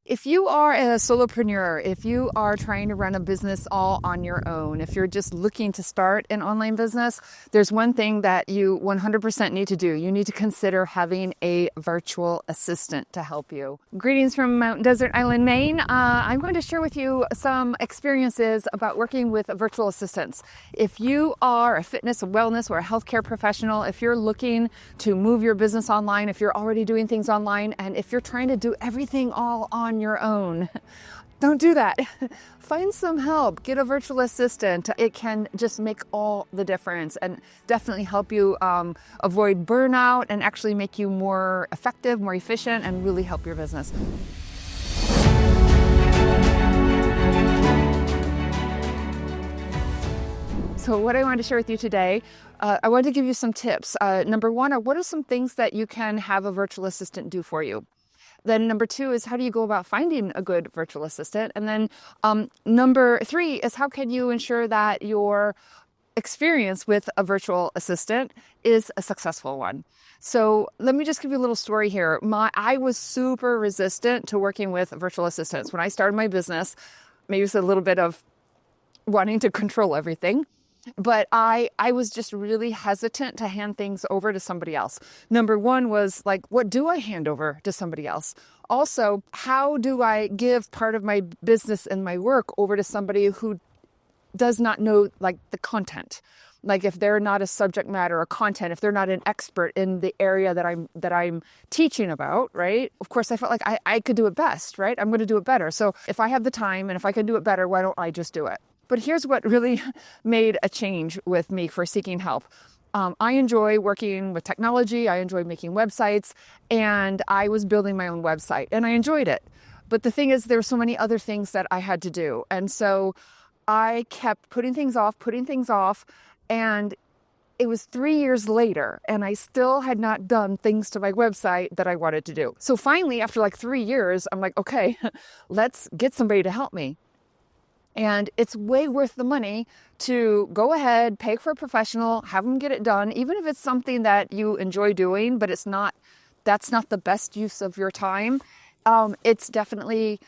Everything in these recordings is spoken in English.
If you are a solopreneur, if you are trying to run a business all on your own, if you're just looking to start an online business, there's one thing that you 100% need to do. You need to consider having a virtual assistant to help you. Greetings from Mountain Desert Island, Maine. I'm going to share with you some experiences about working with virtual assistants. If you are a fitness, wellness, or a healthcare professional, if you're looking to move your business online, if you're already doing things online, and if you're trying to do everything all on your own, don't do that. Find some help. Get a virtual assistant. It can just make all the difference and definitely help you avoid burnout and actually make you more effective, more efficient, and really help your business. So what I wanted to share with you today, I wanted to give you some tips. Number one, what are some things that you can have a virtual assistant do for you? Then number two is, how do you go about finding a good virtual assistant? And then number three is, how can you ensure that your experience with a virtual assistant is a successful one? So let me just give you a little story here. I was super resistant to working with virtual assistants. When I started my business, maybe it's a little bit of wanting to control everything. But I was just really hesitant to hand things over to somebody else. Number one was like, what do I hand over to somebody else? Also, how do I give part of my business and my work over to somebody who does not know like the content? Like if they're not a subject matter or content, if they're not an expert in the area that I'm teaching about, right? Of course, I felt like I could do it best, right? I'm going to do it better. So if I have the time and if I can do it better, why don't I just do it? But here's what really made a change with me for seeking help. I enjoy working with technology. I enjoy making websites, and I was building my own website, and I enjoyed it. But the thing is, there were so many other things that I had to do. And so I kept putting things off, and it was 3 years later, and I still had not done things to my website that I wanted to do. So finally, after like 3 years, I'm like, okay, let's get somebody to help me. And it's way worth the money to go ahead, pay for a professional, have them get it done, even if it's something that you enjoy doing, but that's not the best use of your time. It's definitely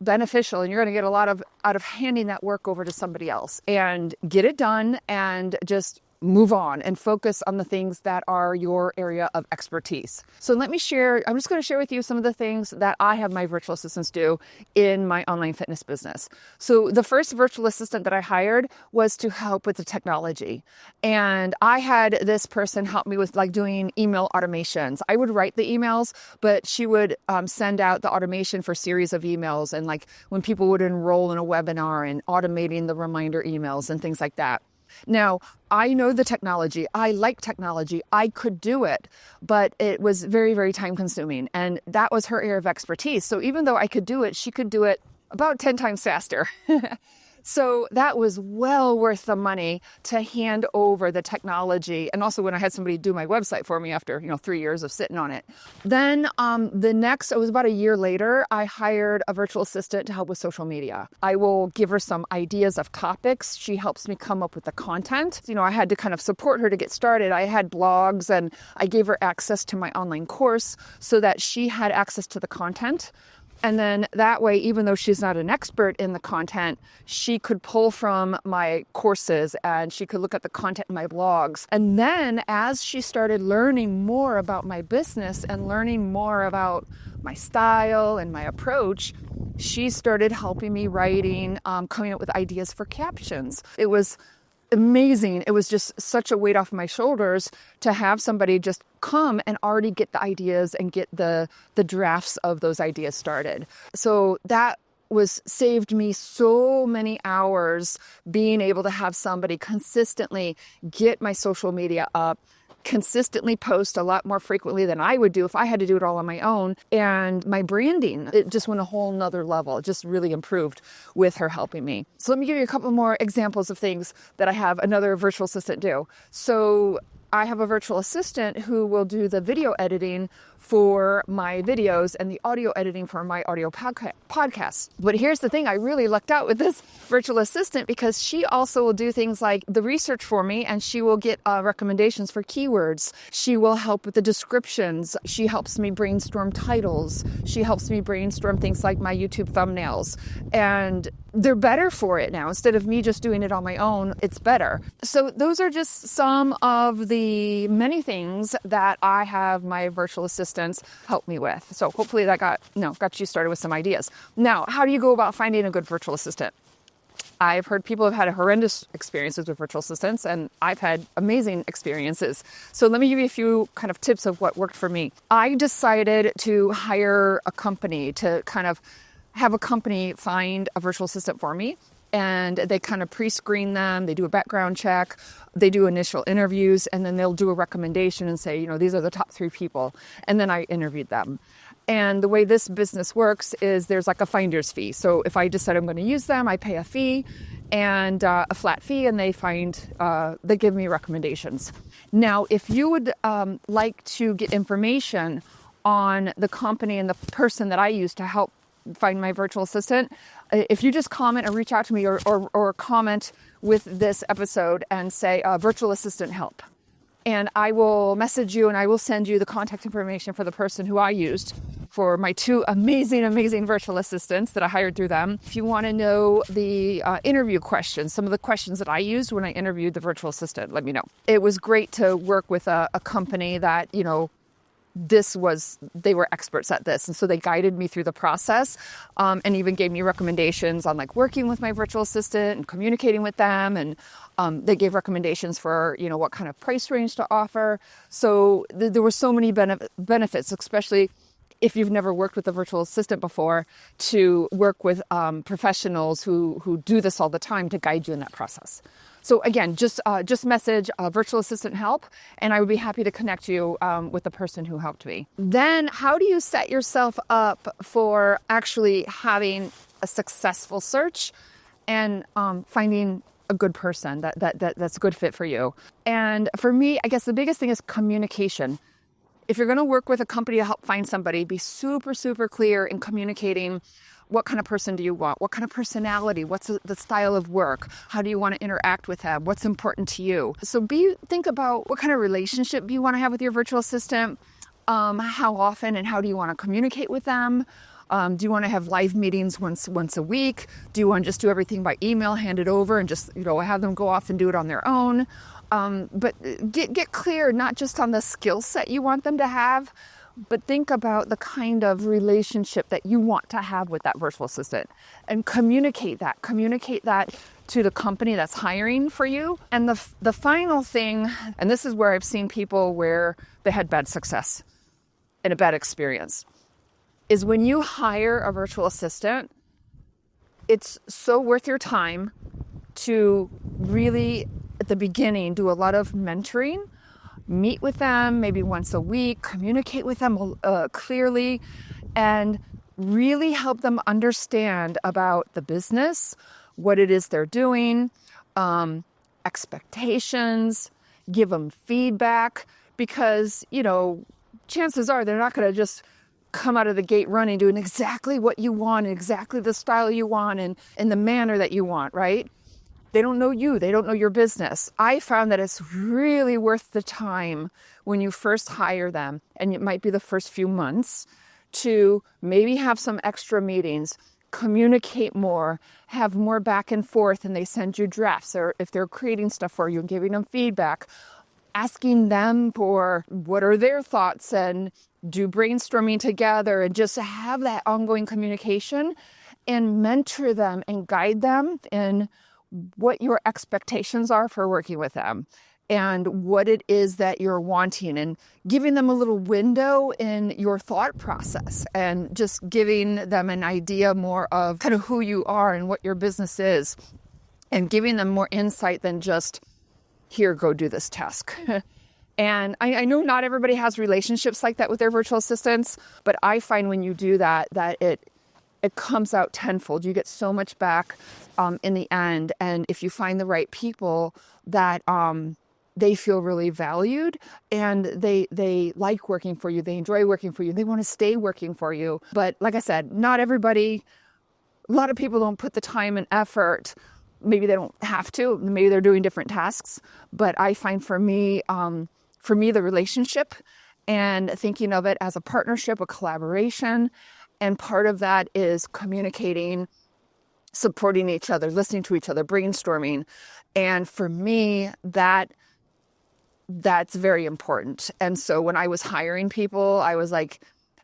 beneficial, and you're going to get a lot out of handing that work over to somebody else and get it done and just move on and focus on the things that are your area of expertise. So I'm just going to share with you some of the things that I have my virtual assistants do in my online fitness business. So the first virtual assistant that I hired was to help with the technology. And I had this person help me with like doing email automations. I would write the emails, but she would send out the automation for series of emails, and like when people would enroll in a webinar and automating the reminder emails and things like that. Now, I know the technology. I like technology. I could do it, but it was very, very time consuming. And that was her area of expertise. So even though I could do it, she could do it about 10 times faster. So that was well worth the money to hand over the technology. And also when I had somebody do my website for me after, 3 years of sitting on it. Then it was about a year later, I hired a virtual assistant to help with social media. I will give her some ideas of topics. She helps me come up with the content. I had to kind of support her to get started. I had blogs, and I gave her access to my online course so that she had access to the content. And then that way, even though she's not an expert in the content, she could pull from my courses and she could look at the content in my blogs. And then as she started learning more about my business and learning more about my style and my approach, she started helping me writing, coming up with ideas for captions. It was amazing. It was just such a weight off my shoulders to have somebody just come and already get the ideas and get the drafts of those ideas started. So that saved me so many hours, being able to have somebody consistently get my social media up, consistently post a lot more frequently than I would do if I had to do it all on my own. And my branding, it just went a whole nother level. It just really improved with her helping me. So let me give you a couple more examples of things that I have another virtual assistant do. So I have a virtual assistant who will do the video editing for my videos and the audio editing for my audio podcasts. But here's the thing, I really lucked out with this virtual assistant because she also will do things like the research for me, and she will get recommendations for keywords. She will help with the descriptions. She helps me brainstorm titles. She helps me brainstorm things like my YouTube thumbnails. And they're better for it now. Instead of me just doing it on my own, it's better. So those are just some of the many things that I have my virtual assistants help me with. So hopefully that got you started with some ideas. Now, how do you go about finding a good virtual assistant? I've heard people have had horrendous experiences with virtual assistants, and I've had amazing experiences. So let me give you a few kind of tips of what worked for me. I decided to hire a company to kind of have a company find a virtual assistant for me, and they kind of pre-screen them. They do a background check, they do initial interviews, and then they'll do a recommendation and say, these are the top 3 people. And then I interviewed them. And the way this business works is there's like a finder's fee. So if I decide I'm going to use them, I pay a fee and a flat fee, and they give me recommendations. Now, if you would like to get information on the company and the person that I use to help find my virtual assistant, if you just comment or reach out to me or comment with this episode and say virtual assistant help, and I will message you and I will send you the contact information for the person who I used for my 2 amazing virtual assistants that I hired through them. If you want to know the interview questions, some of the questions that I used when I interviewed the virtual assistant, let me know. It was great to work with a company that, they were experts at this. And so they guided me through the process, and even gave me recommendations on like working with my virtual assistant and communicating with them. And they gave recommendations for, what kind of price range to offer. So there were so many benefits, especially if you've never worked with a virtual assistant before, to work with professionals who do this all the time to guide you in that process. So again, just message virtual assistant help, and I would be happy to connect you with the person who helped me. Then how do you set yourself up for actually having a successful search and finding a good person that's a good fit for you? And for me, I guess the biggest thing is communication. If you're going to work with a company to help find somebody, be super, super clear in communicating. What kind of person do you want? What kind of personality? What's the style of work? How do you want to interact with them? What's important to you? So think about what kind of relationship do you want to have with your virtual assistant? How often and how do you want to communicate with them? Do you want to have live meetings once a week? Do you want to just do everything by email, hand it over, and just have them go off and do it on their own? But get clear not just on the skill set you want them to have, but think about the kind of relationship that you want to have with that virtual assistant, and communicate that to the company that's hiring for you. And the final thing, and this is where I've seen people where they had bad success and a bad experience, is when you hire a virtual assistant, it's so worth your time to really, at the beginning, do a lot of mentoring. Meet with them maybe once a week, communicate with them clearly, and really help them understand about the business, what it is they're doing, expectations, give them feedback, because, chances are they're not going to just come out of the gate running, doing exactly what you want, exactly the style you want, and in the manner that you want, right? They don't know you. They don't know your business. I found that it's really worth the time when you first hire them, and it might be the first few months, to maybe have some extra meetings, communicate more, have more back and forth, and they send you drafts, or if they're creating stuff for you and giving them feedback, asking them for what are their thoughts, and do brainstorming together, and just have that ongoing communication and mentor them and guide them in what your expectations are for working with them and what it is that you're wanting, and giving them a little window in your thought process, and just giving them an idea more of kind of who you are and what your business is, and giving them more insight than just, here, go do this task. And I know not everybody has relationships like that with their virtual assistants, but I find when you do that it comes out tenfold. You get so much back in the end. And if you find the right people that they feel really valued, and they like working for you. They enjoy working for you. They want to stay working for you. But like I said, not everybody, a lot of people don't put the time and effort. Maybe they don't have to. Maybe they're doing different tasks. But I find for me, the relationship and thinking of it as a partnership, a collaboration, and part of that is communicating, supporting each other, listening to each other, brainstorming. And for me, that's very important. And so when I was hiring people, I was like,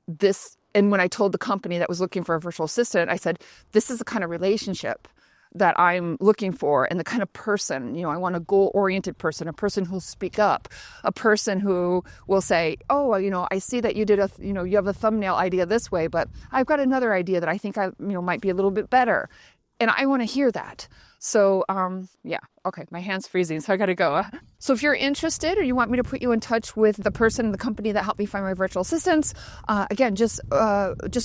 this, and when I told the company that was looking for a virtual assistant, I said, this is the kind of relationship that I'm looking for, and the kind of person, I want a goal-oriented person, a person who'll speak up, a person who will say, oh, I see that you did you have a thumbnail idea this way, but I've got another idea that I think might be a little bit better. And I want to hear that. So, yeah. Okay. My hand's freezing, so I got to go. So if you're interested, or you want me to put you in touch with the person in the company that helped me find my virtual assistants, again, just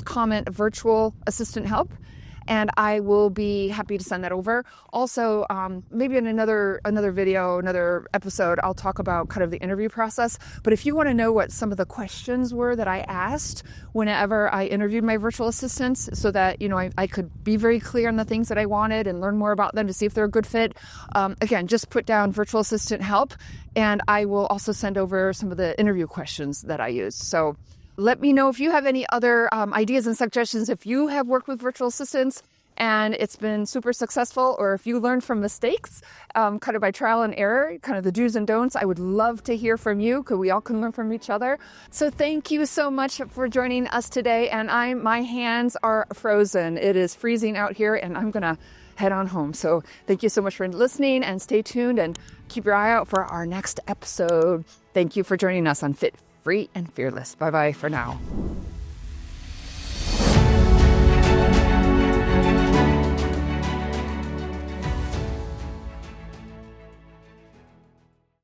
comment virtual assistant help, and I will be happy to send that over. Also, maybe in another video, another episode, I'll talk about kind of the interview process. But if you want to know what some of the questions were that I asked whenever I interviewed my virtual assistants, so that, I could be very clear on the things that I wanted and learn more about them to see if they're a good fit, again, just put down virtual assistant help, and I will also send over some of the interview questions that I used. So let me know if you have any other ideas and suggestions, if you have worked with virtual assistants and it's been super successful, or if you learned from mistakes, kind of by trial and error, kind of the do's and don'ts. I would love to hear from you, because we all can learn from each other. So thank you so much for joining us today. And my hands are frozen. It is freezing out here, and I'm going to head on home. So thank you so much for listening, and stay tuned and keep your eye out for our next episode. Thank you for joining us on Fit, Free, and Fearless. Bye-bye for now.